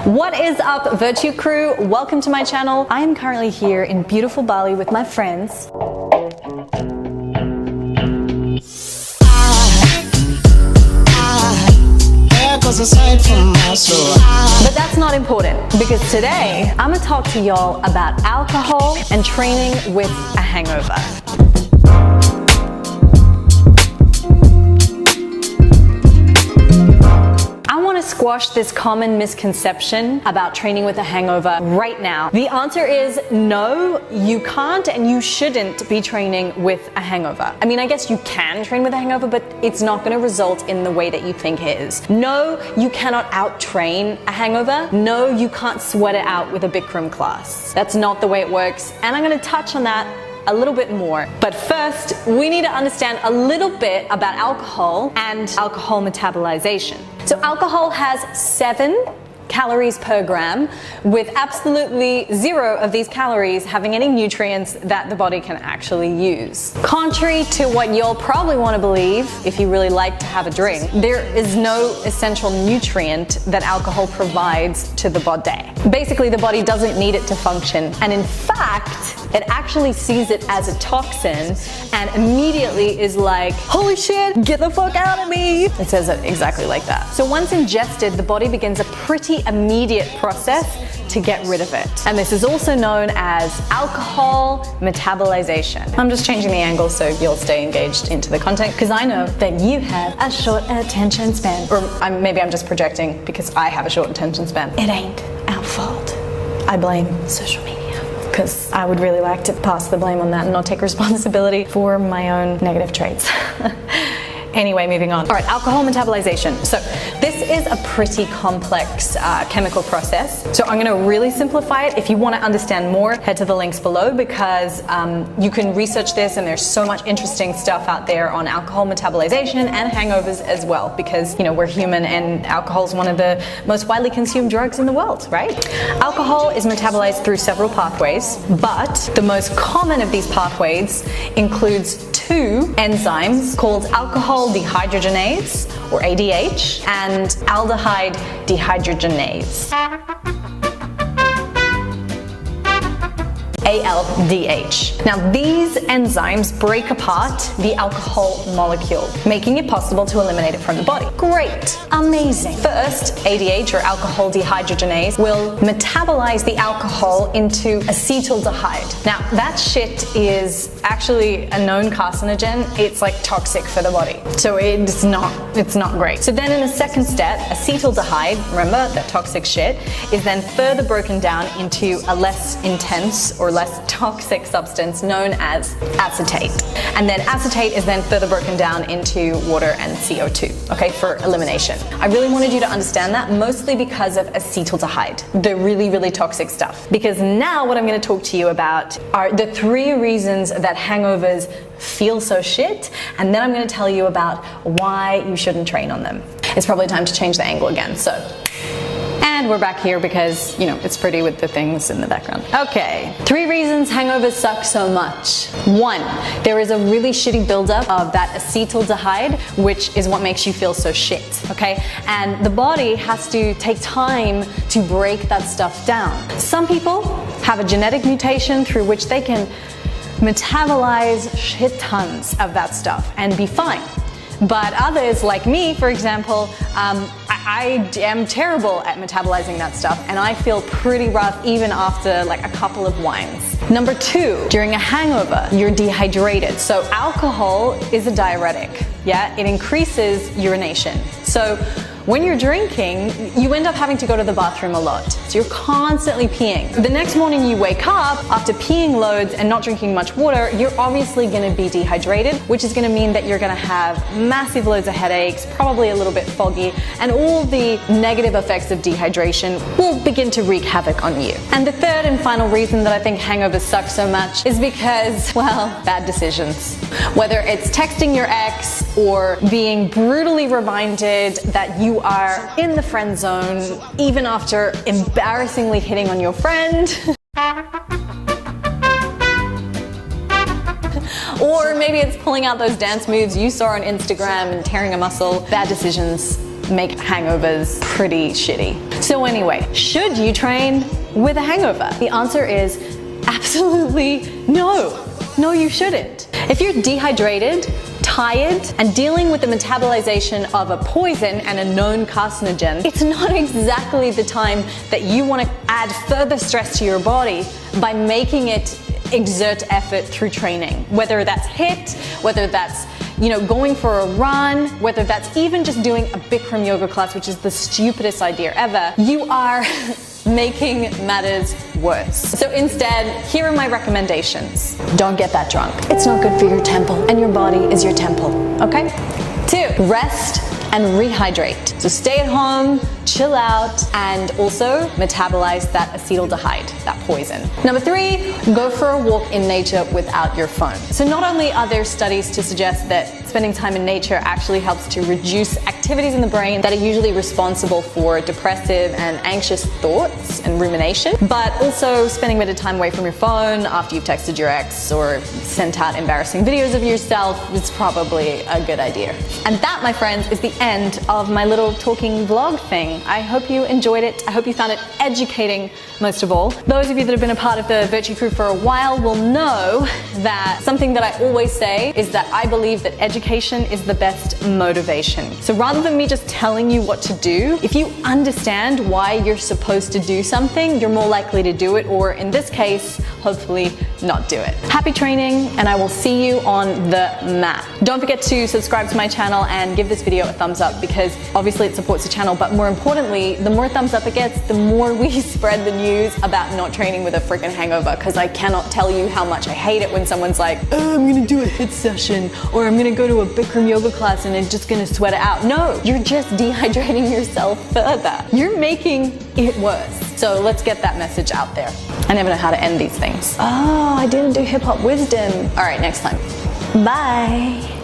What is up, Virtue crew? Welcome to my channel. I am currently here in beautiful Bali with my friends. But that's not important, because today I'm gonna talk to y'all about alcohol and training with a hangover. I want to squash this common misconception about training with a hangover right now. The answer is no, you can't and you shouldn't be training with a hangover. I mean, I guess you can train with a hangover, but it's not going to result in the way that you think it is. No, you cannot out-train a hangover. No, you can't sweat it out with a Bikram class. That's not the way it works, and I'm going to touch on that a little bit more. But first, we need to understand a little bit about alcohol and alcohol metabolization. So alcohol has 7 calories per gram, with absolutely 0 of these calories having any nutrients that the body can actually use. Contrary to what you'll probably want to believe if you really like to have a drink, there is no essential nutrient that alcohol provides to the body. Basically, the body doesn't need it to function, and in fact, it actually sees it as a toxin and immediately is like, holy shit, get the fuck out of me. It says it exactly like that. So once ingested, the body begins a pretty immediate process to get rid of it. And this is also known as alcohol metabolization. I'm just changing the angle so you'll stay engaged into the content, because I know that you have a short attention span. Or maybe I'm just projecting because I have a short attention span. It ain't our fault. I blame social media, because I would really like to pass the blame on that and not take responsibility for my own negative traits. Anyway, moving on. All right, alcohol metabolization. So this is a pretty complex chemical process. So I'm gonna really simplify it. If you wanna understand more, head to the links below, because you can research this, and there's so much interesting stuff out there on alcohol metabolization and hangovers as well, because, you know, we're human and alcohol is one of the most widely consumed drugs in the world, right? Alcohol is metabolized through several pathways, but the most common of these pathways includes 2 enzymes called alcohol dehydrogenase, or ADH, and aldehyde dehydrogenase, ALDH. Now, these enzymes break apart the alcohol molecule, making it possible to eliminate it from the body. Great, amazing. First, ADH, or alcohol dehydrogenase, will metabolize the alcohol into acetaldehyde. Now, that shit is actually a known carcinogen. It's like toxic for the body. So it's not great. So then in the second step, acetaldehyde, remember that toxic shit, is then further broken down into a less intense or less toxic substance known as acetate. And then acetate is then further broken down into water and CO2, okay, for elimination. I really wanted you to understand that, mostly because of acetaldehyde, the really, really toxic stuff. Because now what I'm going to talk to you about are the 3 reasons that hangovers feel so shit, and then I'm going to tell you about why you shouldn't train on them. It's probably time to change the angle again, so. And we're back here because, you know, it's pretty with the things in the background. Okay, 3 reasons hangovers suck so much. 1, there is a really shitty buildup of that acetaldehyde, which is what makes you feel so shit, okay? And the body has to take time to break that stuff down. Some people have a genetic mutation through which they can metabolize shit tons of that stuff and be fine. But others, like me, for example, I am terrible at metabolizing that stuff, and I feel pretty rough even after like a couple of wines. Number 2, during a hangover, you're dehydrated. So alcohol is a diuretic, yeah? It increases urination. So when you're drinking, you end up having to go to the bathroom a lot. So you're constantly peeing. The next morning you wake up after peeing loads and not drinking much water, you're obviously gonna be dehydrated, which is gonna mean that you're gonna have massive loads of headaches, probably a little bit foggy, and all the negative effects of dehydration will begin to wreak havoc on you. And the 3rd and final reason that I think hangovers suck so much is because, well, bad decisions. Whether it's texting your ex or being brutally reminded that you are in the friend zone even after embarrassingly hitting on your friend. Or maybe it's pulling out those dance moves you saw on Instagram and tearing a muscle. Bad decisions make hangovers pretty shitty. So anyway, should you train with a hangover? The answer is absolutely no. No, you shouldn't. If you're dehydrated, tired, and dealing with the metabolization of a poison and a known carcinogen, it's not exactly the time that you want to add further stress to your body by making it exert effort through training. Whether that's HIIT, whether that's going for a run, whether that's even just doing a Bikram yoga class, which is the stupidest idea ever, you are making matters worse. So instead, here are my recommendations. Don't get that drunk. It's not good for your temple, and your body is your temple, okay? 2, rest and rehydrate. So stay at home, chill out, and also metabolize that acetaldehyde, that poison. Number 3, go for a walk in nature without your phone. So not only are there studies to suggest that spending time in nature actually helps to reduce activities in the brain that are usually responsible for depressive and anxious thoughts and rumination, but also spending a bit of time away from your phone after you've texted your ex or sent out embarrassing videos of yourself is probably a good idea. And that, my friends, is the end of my little talking vlog thing. I hope you enjoyed it. I hope you found it educating most of all. Those of you that have been a part of the Vertue crew for a while will know that something that I always say is that I believe that education is the best motivation. So rather than me just telling you what to do, if you understand why you're supposed to do something, you're more likely to do it, or in this case, hopefully not do it. Happy training, and I will see you on the mat. Don't forget to subscribe to my channel and give this video a thumbs up, because obviously it supports the channel, but more importantly, the more thumbs up it gets, the more we spread the news about not training with a freaking hangover, because I cannot tell you how much I hate it when someone's like, oh, I'm gonna do a HIIT session, or I'm gonna go to a Bikram yoga class and I'm just gonna sweat it out. No, you're just dehydrating yourself further. You're making it worse. So let's get that message out there. I never know how to end these things. Oh, I didn't do hip hop wisdom. All right, next time. Bye.